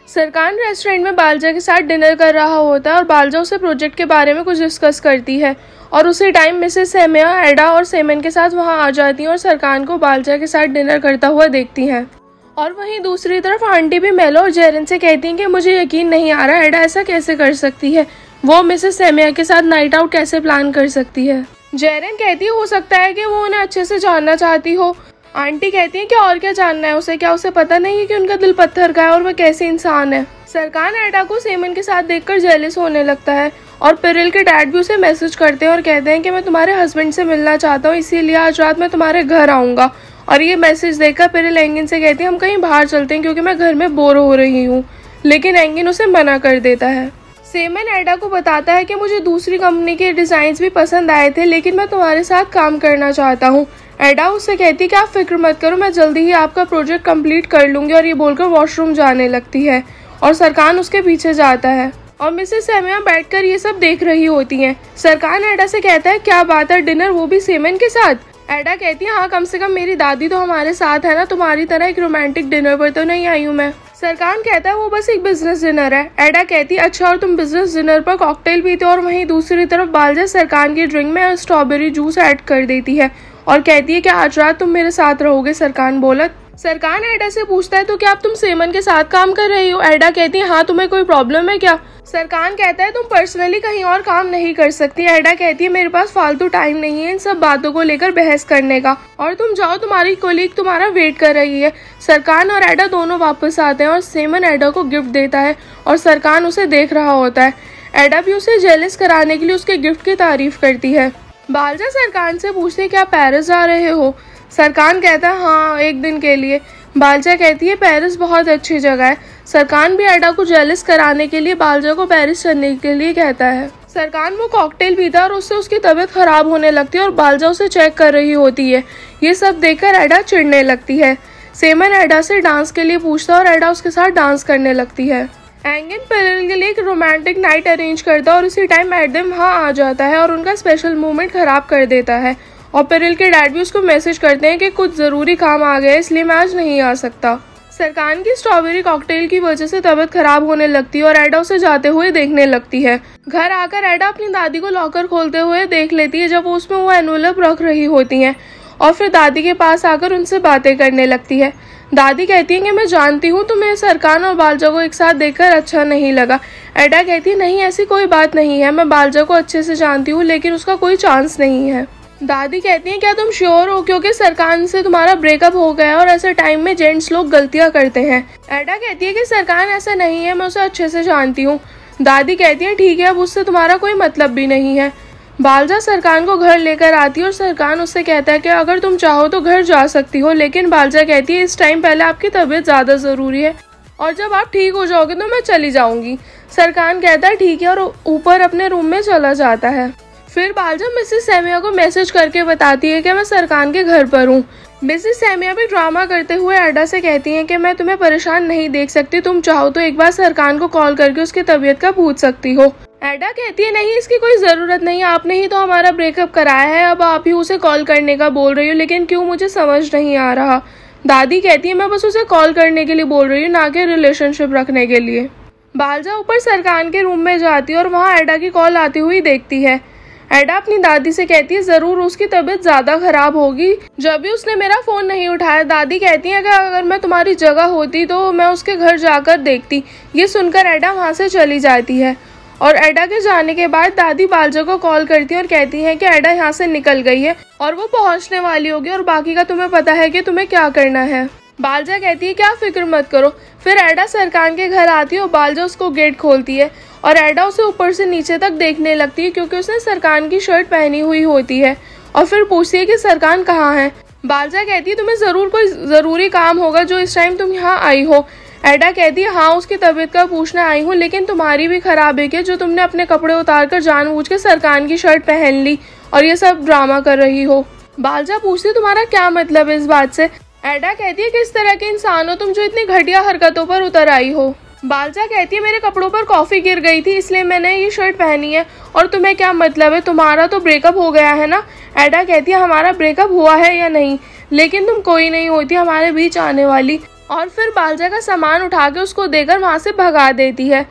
सरकान restaurant में बालजा के साथ डिनर कर रहा होता है और बालजा उसे प्रोजेक्ट के बारे में कुछ डिस्कस करती है और उसी टाइम मिसेस सेमिया, एडा और सेमन के साथ वहां आ जाती हैं और सरकान को बालजा के साथ डिनर करता हुआ देखती हैं। और वहीं दूसरी तरफ आंटी भी मेलो और जेरन से कहती हैं कि मुझे यकीन नहीं आ रहा एडा ऐसा कैसे कर सकती है, वो मिसेस सेमिया के साथ नाइट आउट कैसे प्लान कर सकती है। जेरन कहती है हो सकता है कि वो उन्हें अच्छे से जानना चाहती हो। आंटी कहती है कि और क्या जानना है उसे, क्या उसे पता नहीं है कि उनका दिल पत्थर का है और वह कैसे इंसान है। सरकान एडा को सेमन के साथ देखकर जेलस होने लगता है और पेरिल के डैड भी उसे मैसेज करते हैं और कहते हैं कि मैं तुम्हारे हस्बैंड से मिलना चाहता हूँ, इसीलिए आज रात मैं तुम्हारे घर आऊँगा। और ये मैसेज देखकर पेरिल एंगिन से कहती है हम कहीं बाहर चलते हैं क्योंकि मैं घर में बोर हो रही हूँ, लेकिन एंगिन उसे मना कर देता है। सेमन एडा को बताता है कि मुझे दूसरी कंपनी के डिजाइन्स भी पसंद आए थे, लेकिन मैं तुम्हारे साथ काम करना चाहता हूँ। एडा उससे कहती है कि आप फिक्र मत करो, मैं जल्दी ही आपका प्रोजेक्ट कंप्लीट कर लूंगी। और ये बोलकर वॉशरूम जाने लगती है और सरकान उसके पीछे जाता है और मिसेस सेमिया बैठकर ये सब देख रही होती हैं। सरकान एडा से कहता है क्या बात है, डिनर वो भी सेमन के साथ। एडा कहती है हाँ, कम से कम मेरी दादी तो हमारे साथ है ना, तुम्हारी तरह एक रोमांटिक डिनर पर तो नहीं आई हूँ मैं। सरकान कहता है वो बस एक बिजनेस डिनर है। एडा कहती है अच्छा, और तुम बिजनेस डिनर पर कॉकटेल पीते हो। और वहीं दूसरी तरफ बालजा सरकान की ड्रिंक में स्ट्रॉबेरी जूस ऐड कर देती है और कहती है कि आज रात तुम मेरे साथ रहोगे। सरकान बोला। सरकान एडा से पूछता है तो क्या अब तुम सेमन के साथ काम कर रही हो। एडा कहती है हाँ, तुम्हें कोई प्रॉब्लम है क्या। सरकान कहता है तुम पर्सनली कहीं और काम नहीं कर सकती। एडा कहती है मेरे पास फालतू टाइम नहीं है इन सब बातों को लेकर बहस करने का, और तुम जाओ, तुम्हारी कोलीग तुम्हारा वेट कर रही है। सरकान और एडा दोनों वापस आते हैं और सेमन एडा को गिफ्ट देता है और सरकान उसे देख रहा होता है। एडा भी उसे जेलस कराने के लिए उसके गिफ्ट की तारीफ करती है। बालजा सरकान से पूछते है क्या पेरिस जा रहे हो। सरकान कहता है हाँ, एक दिन के लिए। बालजा कहती है पेरिस बहुत अच्छी जगह है। सरकान भी एडा को जेलस कराने के लिए बालजा को पेरिस चलने के लिए कहता है। सरकान वो कॉकटेल पीता है और उससे उसकी तबीयत खराब होने लगती है और बालजा उसे चेक कर रही होती है। ये सब देखकर एडा चिढ़ने लगती है। सेमन एडा से डांस के लिए पूछता है और एडा उसके साथ डांस करने लगती है। एंगिन पेरिल के लिए एक रोमांटिक नाइट अरेंज करता है और उसी टाइम एडम वहाँ आ जाता है और उनका स्पेशल मोमेंट खराब कर देता है। और पेरिल के डैड भी उसको मैसेज करते हैं कि कुछ जरूरी काम आ गया है, इसलिए मैं आज नहीं आ सकता। सरकान की स्ट्रॉबेरी कॉकटेल की वजह से तबीयत खराब होने लगती है और एडा उसे जाते हुए देखने लगती है। घर आकर एडा अपनी दादी को लॉकर खोलते हुए देख लेती है जब वो उसमें वो एनवेलप रख रही होती हैं, और फिर दादी के पास आकर उनसे बातें करने लगती है। दादी कहती है कि मैं जानती हूँ तुम्हें सरकान और बालजा को एक साथ देखकर अच्छा नहीं लगा। एडा कहती है नहीं, ऐसी कोई बात नहीं है, मैं बालजा को अच्छे से जानती हूँ, लेकिन उसका कोई चांस नहीं है। दादी कहती है क्या तुम श्योर हो, क्योंकि सरकान से तुम्हारा ब्रेकअप हो गया है और ऐसे टाइम में जेंट्स लोग गलतियां करते हैं। एडा कहती है कि सरकान ऐसा नहीं है, मैं उसे अच्छे से जानती हूँ। दादी कहती है ठीक है, अब उससे तुम्हारा कोई मतलब भी नहीं है। बालजा सरकान को घर लेकर आती है और सरकान उससे कहता है कि अगर तुम चाहो तो घर जा सकती हो, लेकिन बालजा कहती है इस टाइम पहले आपकी तबीयत ज्यादा जरूरी है और जब आप ठीक हो जाओगे तो मैं चली जाऊंगी। सरकान कहता है ठीक है और ऊपर अपने रूम में चला जाता है। फिर बालजा मिसेस सेमिया को मैसेज करके बताती है कि मैं सरकान के घर पर हूँ। मिसेस सेमिया भी ड्रामा करते हुए एडा से कहती हैं कि मैं तुम्हें परेशान नहीं देख सकती, तुम चाहो तो एक बार सरकान को कॉल करके उसकी तबीयत का पूछ सकती हो। एडा कहती है नहीं, इसकी कोई जरूरत नहीं, आपने ही तो हमारा ब्रेकअप कराया है, अब आप ही उसे कॉल करने का बोल रही हो, लेकिन क्यों मुझे समझ नहीं आ रहा। दादी कहती है मैं बस उसे कॉल करने के लिए बोल रही हूँ, ना कि रिलेशनशिप रखने के लिए। बालजा ऊपर सरकान के रूम में जाती है और वहाँ एडा की कॉल आती हुई देखती है। एडा अपनी दादी से कहती है जरूर उसकी तबीयत ज्यादा खराब होगी, जब भी उसने मेरा फोन नहीं उठाया। दादी कहती है कि अगर मैं तुम्हारी जगह होती तो मैं उसके घर जाकर देखती। ये सुनकर एडा वहाँ से चली जाती है और एडा के जाने के बाद दादी बालजा को कॉल करती है और कहती है कि एडा यहाँ से निकल गई है और वो पहुँचने वाली होगी और बाकी का तुम्हें पता है कि तुम्हें क्या करना है। बालजा कहती है क्या फिक्र मत करो। फिर एडा सरकान के घर आती है और बालजा उसको गेट खोलती है और एडा उसे ऊपर से नीचे तक देखने लगती है क्योंकि उसने सरकान की शर्ट पहनी हुई होती है, और फिर पूछती है कि सरकान कहाँ है। बालजा कहती है तुम्हें जरूर कोई जरूरी काम होगा जो इस टाइम तुम यहाँ आई हो। एडा कहती है हाँ, उसकी तबीयत का पूछने आई हूँ, लेकिन तुम्हारी भी खराब है कि जो तुमने अपने कपड़े उतार कर जानबूझ के सरकान की शर्ट पहन ली और ये सब ड्रामा कर रही हो। बालजा पूछती है तुम्हारा क्या मतलब है इस बात से। एडा कहती है किस तरह के इंसान हो तुम जो इतनी घटिया हरकतों पर उतर आई हो। बालजा कहती है मेरे कपड़ों पर कॉफी गिर गई थी इसलिए मैंने ये शर्ट पहनी है, और तुम्हें क्या मतलब है, तुम्हारा तो ब्रेकअप हो गया है ना। एडा कहती है हमारा ब्रेकअप हुआ है या नहीं, लेकिन तुम कोई नहीं होती हमारे बीच आने वाली। और फिर बालजा का सामान उठा के उसको देकर वहाँ से भगा देती है।